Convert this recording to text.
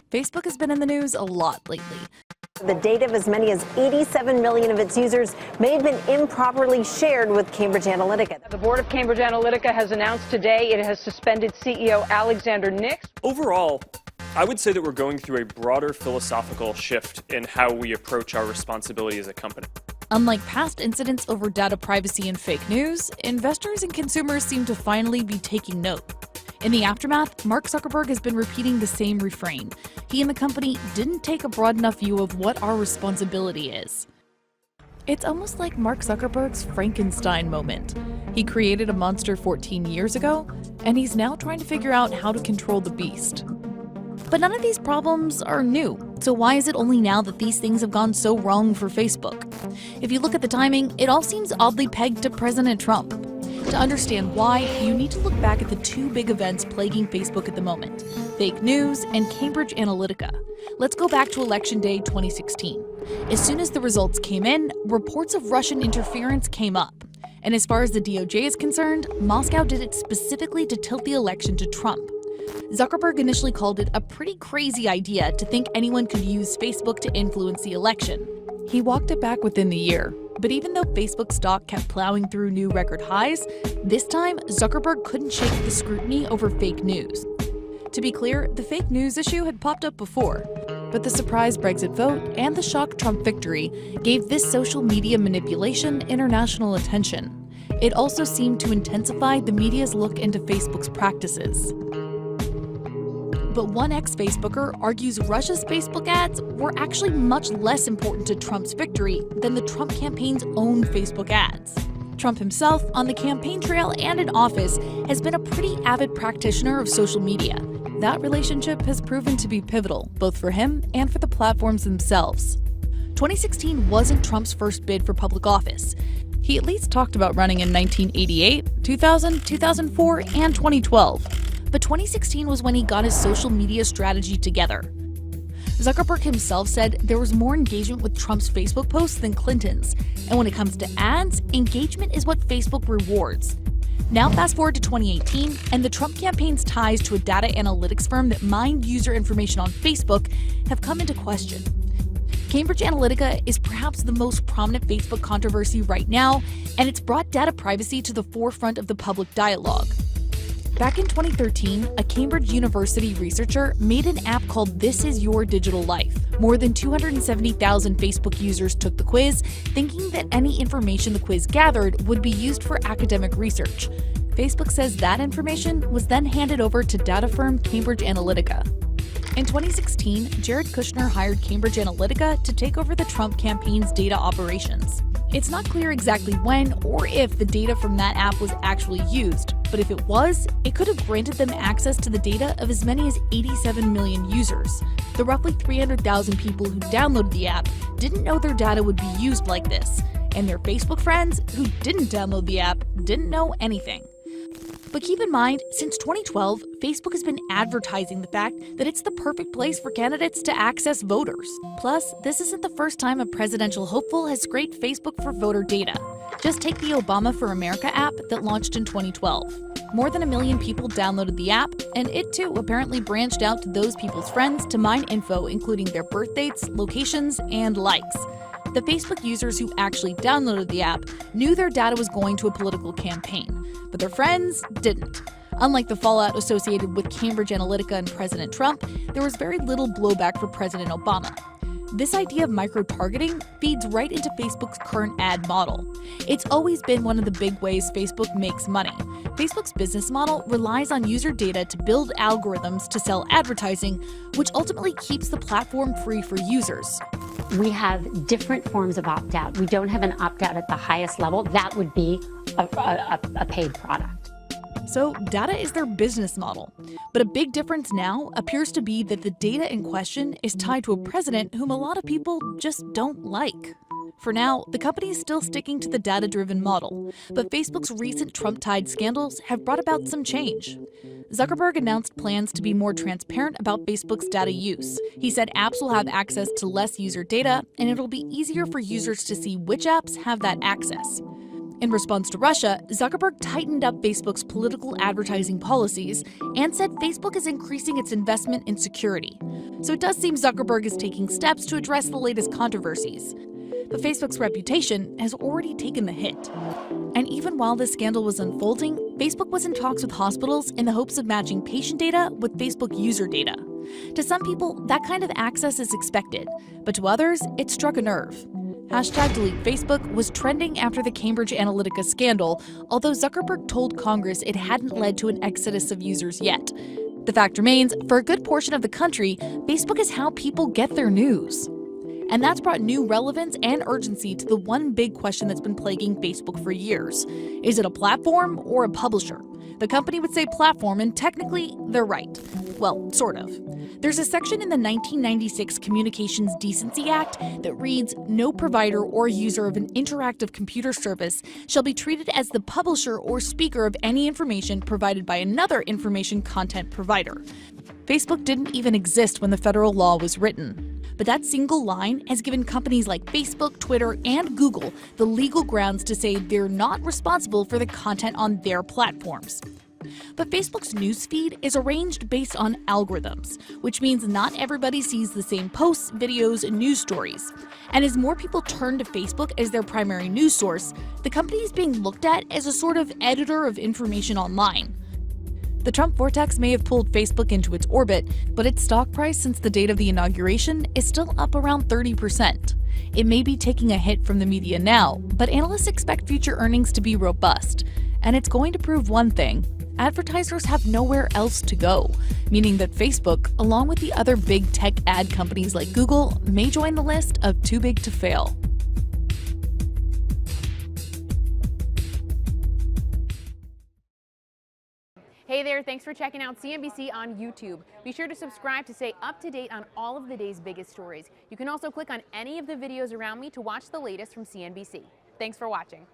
Facebook has been in the news a lot lately. The data of as many as 87 million of its users may have been improperly shared with Cambridge Analytica. The board of Cambridge Analytica has announced today it has suspended CEO Alexander Nix. Overall, I would say that we're going through a broader philosophical shift in how we approach our responsibility as a company. Unlike past incidents over data privacy and fake news, investors and consumers seem to finally be taking note. In the aftermath, Mark Zuckerberg has been repeating the same refrain. He and the company didn't take a broad enough view of what our responsibility is. It's almost like Mark Zuckerberg's Frankenstein moment. He created a monster 14 years ago, and he's now trying to figure out how to control the beast. But none of these problems are new, so why is it only now that these things have gone so wrong for Facebook? If you look at the timing, it all seems oddly pegged to President Trump. To understand why, you need to look back at the two big events plaguing Facebook at the moment: fake news and Cambridge Analytica. Let's go back to Election Day 2016. As soon as the results came in, reports of Russian interference came up. And as far as the DOJ is concerned, Moscow did it specifically to tilt the election to Trump. Zuckerberg initially called it a pretty crazy idea to think anyone could use Facebook to influence the election. He walked it back within the year. But even though Facebook stock kept plowing through new record highs, this time Zuckerberg couldn't shake the scrutiny over fake news. To be clear, the fake news issue had popped up before, but the surprise Brexit vote and the shock Trump victory gave this social media manipulation international attention. It also seemed to intensify the media's look into Facebook's practices. But one ex-Facebooker argues Russia's Facebook ads were actually much less important to Trump's victory than the Trump campaign's own Facebook ads. Trump himself, on the campaign trail and in office, has been a pretty avid practitioner of social media. That relationship has proven to be pivotal, both for him and for the platforms themselves. 2016 wasn't Trump's first bid for public office. He at least talked about running in 1988, 2000, 2004, and 2012. But 2016 was when he got his social media strategy together. Zuckerberg himself said there was more engagement with Trump's Facebook posts than Clinton's, and when it comes to ads, engagement is what Facebook rewards. Now fast forward to 2018, and the Trump campaign's ties to a data analytics firm that mined user information on Facebook have come into question. Cambridge Analytica is perhaps the most prominent Facebook controversy right now, and it's brought data privacy to the forefront of the public dialogue. Back in 2013, a Cambridge University researcher made an app called This Is Your Digital Life. More than 270,000 Facebook users took the quiz, thinking that any information the quiz gathered would be used for academic research. Facebook says that information was then handed over to data firm Cambridge Analytica. In 2016, Jared Kushner hired Cambridge Analytica to take over the Trump campaign's data operations. It's not clear exactly when or if the data from that app was actually used, but if it was, it could have granted them access to the data of as many as 87 million users. The roughly 300,000 people who downloaded the app didn't know their data would be used like this, and their Facebook friends who didn't download the app didn't know anything. But keep in mind, since 2012, Facebook has been advertising the fact that it's the perfect place for candidates to access voters. Plus, this isn't the first time a presidential hopeful has scraped Facebook for voter data. Just take the Obama for America app that launched in 2012. More than 1 million people downloaded the app, and it too apparently branched out to those people's friends to mine info including their birth dates, locations, and likes. The Facebook users who actually downloaded the app knew their data was going to a political campaign, but their friends didn't. Unlike the fallout associated with Cambridge Analytica and President Trump, there was very little blowback for President Obama. This idea of microtargeting feeds right into Facebook's current ad model. It's always been one of the big ways Facebook makes money. Facebook's business model relies on user data to build algorithms to sell advertising, which ultimately keeps the platform free for users. We have different forms of opt-out. We don't have an opt-out at the highest level. That would be a paid product. So data is their business model. But a big difference now appears to be that the data in question is tied to a president whom a lot of people just don't like. For now, the company is still sticking to the data-driven model, but Facebook's recent Trump-tied scandals have brought about some change. Zuckerberg announced plans to be more transparent about Facebook's data use. He said apps will have access to less user data, and it'll be easier for users to see which apps have that access. In response to Russia, Zuckerberg tightened up Facebook's political advertising policies and said Facebook is increasing its investment in security. So it does seem Zuckerberg is taking steps to address the latest controversies. But Facebook's reputation has already taken the hit. And even while this scandal was unfolding, Facebook was in talks with hospitals in the hopes of matching patient data with Facebook user data. To some people, that kind of access is expected, but to others, it struck a nerve. #DeleteFacebook was trending after the Cambridge Analytica scandal, although Zuckerberg told Congress it hadn't led to an exodus of users yet. The fact remains, for a good portion of the country, Facebook is how people get their news. And that's brought new relevance and urgency to the one big question that's been plaguing Facebook for years. Is it a platform or a publisher? The company would say platform, and technically, they're right. Well, sort of. There's a section in the 1996 Communications Decency Act that reads, "No provider or user of an interactive computer service shall be treated as the publisher or speaker of any information provided by another information content provider." Facebook didn't even exist when the federal law was written. But that single line has given companies like Facebook, Twitter, and Google the legal grounds to say they're not responsible for the content on their platforms. But Facebook's newsfeed is arranged based on algorithms, which means not everybody sees the same posts, videos, and news stories. And as more people turn to Facebook as their primary news source, the company is being looked at as a sort of editor of information online. The Trump vortex may have pulled Facebook into its orbit, but its stock price since the date of the inauguration is still up around 30%. It may be taking a hit from the media now, but analysts expect future earnings to be robust. And it's going to prove one thing: advertisers have nowhere else to go, meaning that Facebook, along with the other big tech ad companies like Google, may join the list of too big to fail. Hey there, thanks for checking out CNBC on YouTube. Be sure to subscribe to stay up to date on all of the day's biggest stories. You can also click on any of the videos around me to watch the latest from CNBC. Thanks for watching.